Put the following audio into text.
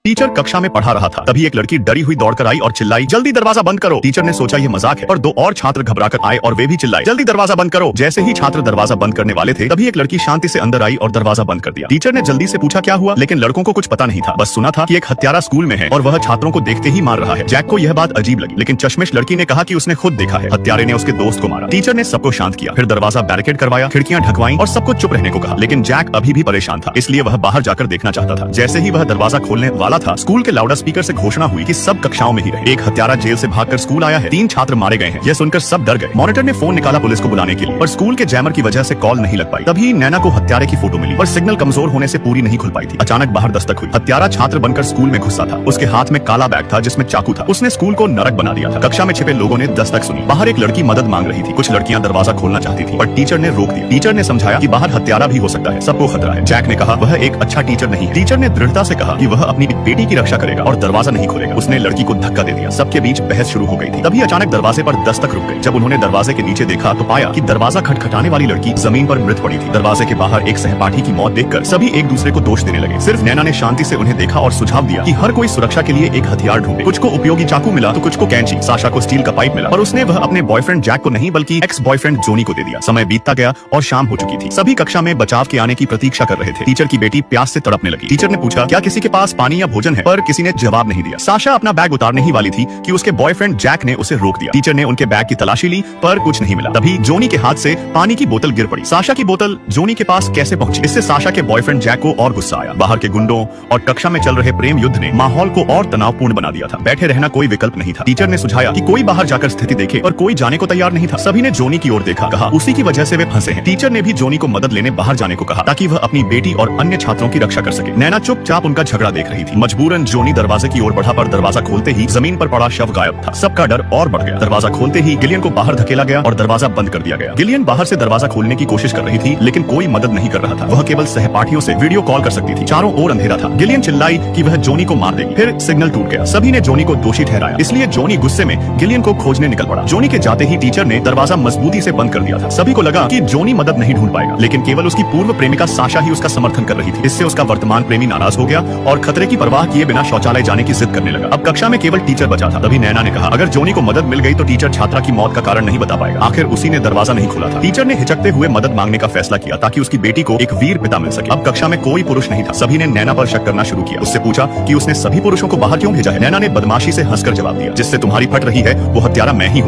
Teacher कक्षा में पढ़ा रहा था, तभी एक लड़की डरी हुई दौड़कर आई और चिल्लाई, जल्दी दरवाजा बंद करो। टीचर ने सोचा ये मजाक है, पर दो और छात्र घबराकर आए और वे भी चिल्लाए, जल्दी दरवाजा बंद करो। जैसे ही छात्र दरवाजा बंद करने वाले थे, तभी एक लड़की शांति से अंदर आई और दरवाजा बंद कर दिया। टीचर ने जल्दी से पूछा क्या हुआ, लेकिन लड़कों को कुछ पता नहीं था। बस सुना था कि एक हत्यारा स्कूल में है और वह छात्रों को देखते ही मार रहा है। जैक को यह बात अजीब लगी, लेकिन चश्मिश लड़की ने कहा कि उसने खुद देखा है, हत्यारे ने उसके दोस्त को मारा। टीचर ने सबको शांत किया, फिर दरवाजा बैरिकेड करवाया, खिड़कियां ढकवाई और सबको चुप रहने को कहा। लेकिन जैक अभी भी परेशान था, इसलिए वह बाहर जाकर देखना चाहता था। जैसे ही वह दरवाजा खोलने वाला था, स्कूल के लाउड स्पीकर से घोषणा हुई कि सब कक्षाओं में ही रहे। एक हत्यारा जेल से भागकर स्कूल आया है, 3 छात्र मारे गए हैं। यह सुनकर सब डर गए। मॉनिटर ने फोन निकाला पुलिस को बुलाने के लिए, पर स्कूल के जैमर की वजह से कॉल नहीं लग पाई। तभी नैना को हत्यारे की फोटो मिली, पर सिग्नल कमजोर होने से पूरी नहीं खुल पाई थी। अचानक बाहर दस्तक हुई। हत्यारा छात्र बनकर स्कूल में घुसा था। उसके हाथ में काला बैग था जिसमें चाकू था। उसने स्कूल को नरक बना दिया था। कक्षा में छिपे लोगों ने दस्तक सुनी। बाहर एक लड़की मदद मांग रही थी। कुछ लड़कियां दरवाजा खोलना चाहती थी, पर टीचर ने रोक दिया। टीचर ने समझाया कि बाहर हत्यारा भी हो सकता है, सबको खतरा है। जैक ने कहा वह एक अच्छा टीचर नहीं है। टीचर ने दृढ़ता से कहा कि वह अपनी बेटी की रक्षा करेगा और दरवाजा नहीं खोलेगा। उसने लड़की को धक्का दे दिया। सबके बीच बहस शुरू हो गई थी। तभी अचानक दरवाजे पर दस्तक रुक गई। जब उन्होंने दरवाजे के नीचे देखा तो पाया कि दरवाजा खटखटाने वाली लड़की जमीन पर मृत पड़ी थी। दरवाजे के बाहर एक सहपाठी की मौत देखकर सभी एक दूसरे को दोष देने लगे। सिर्फ नैना ने शांति से उन्हें देखा और सुझाव दिया कि हर कोई सुरक्षा के लिए एक हथियार ढूंढे। कुछ को उपयोगी चाकू मिला तो कुछ को कैंची, साशा को स्टील का पाइप मिला, पर उसने वह अपने बॉयफ्रेंड जैक को नहीं बल्कि एक्स बॉयफ्रेंड जोनी को दे दिया। समय बीतता गया और शाम हो चुकी थी। सभी कक्षा में बचाव के आने की प्रतीक्षा कर रहे थे। टीचर की बेटी प्यास से तड़पने लगी। टीचर ने पूछा क्या किसी के पास पानी या भोजन है, पर किसी ने जवाब नहीं दिया। साशा अपना बैग उतारने ही वाली थी कि उसके बॉयफ्रेंड जैक ने उसे रोक दिया। टीचर ने उनके बैग की तलाशी ली, पर कुछ नहीं मिला। तभी जोनी के हाथ से पानी की बोतल गिर पड़ी। साशा की बोतल जोनी के पास कैसे पहुंची, इससे साशा के बॉयफ्रेंड जैक को और गुस्सा आया। बाहर के गुंडों और कक्षा में चल रहे प्रेम युद्ध ने माहौल को और तनावपूर्ण बना दिया था। बैठे रहना कोई विकल्प नहीं था। टीचर ने सुझाया कि कोई बाहर जाकर स्थिति देखे, पर कोई जाने को तैयार नहीं था। सभी ने जोनी की ओर देखा, कहा उसी की वजह से वे फंसे हैं। टीचर ने भी जोनी को मदद लेने बाहर जाने को कहा, ताकि वह अपनी बेटी और अन्य छात्रों की रक्षा कर सके। नैना चुपचाप उनका झगड़ा देख रही थी। मजबूरन जोनी दरवाजे की ओर बढ़ा, पर दरवाजा खोलते ही जमीन पर पड़ा शव गायब था। सबका डर और बढ़ गया। दरवाजा खोलते ही गिलियन को बाहर धकेला गया और दरवाजा बंद कर दिया गया। गिलियन बाहर से दरवाजा खोलने की कोशिश कर रही थी, लेकिन कोई मदद नहीं कर रहा था। वह केवल सहपाठियों से वीडियो कॉल कर सकती थी। चारों ओर अंधेरा था। गिलियन चिल्लाई कि वह जोनी को मार देगी। फिर सिग्नल टूट गया। सभी ने जोनी को दोषी ठहराया, इसलिए जोनी गुस्से में गिलियन को खोजने निकल पड़ा। जोनी के जाते ही टीचर ने दरवाजा मजबूती से बंद कर दिया था। सभी को लगा कि जोनी मदद नहीं ढूंढ पाएगा, लेकिन केवल उसकी पूर्व प्रेमिका साशा ही उसका समर्थन कर रही थी। इससे उसका वर्तमान प्रेमी नाराज हो गया और खतरे की परवाह किए बिना शौचालय जाने की जिद करने लगा। अब कक्षा में केवल टीचर बचा था। तभी नैना ने कहा अगर जोनी को मदद मिल गई तो टीचर छात्रा की मौत का कारण नहीं बता पाएगा। आखिर उसी ने दरवाजा नहीं खोला था। टीचर ने हिचकते हुए मदद मांगने का फैसला किया, ताकि उसकी बेटी को एक वीर पिता मिल सके। अब कक्षा में कोई पुरुष नहीं था। सभी ने नैना पर शक करना शुरू किया। उससे पूछा कि उसने सभी पुरुषों को बाहर क्यों भेजा है। नैना ने बदमाशी से हंसकर जवाब दिया, जिससे तुम्हारी फट रही है वो हत्यारा मैं ही हूँ।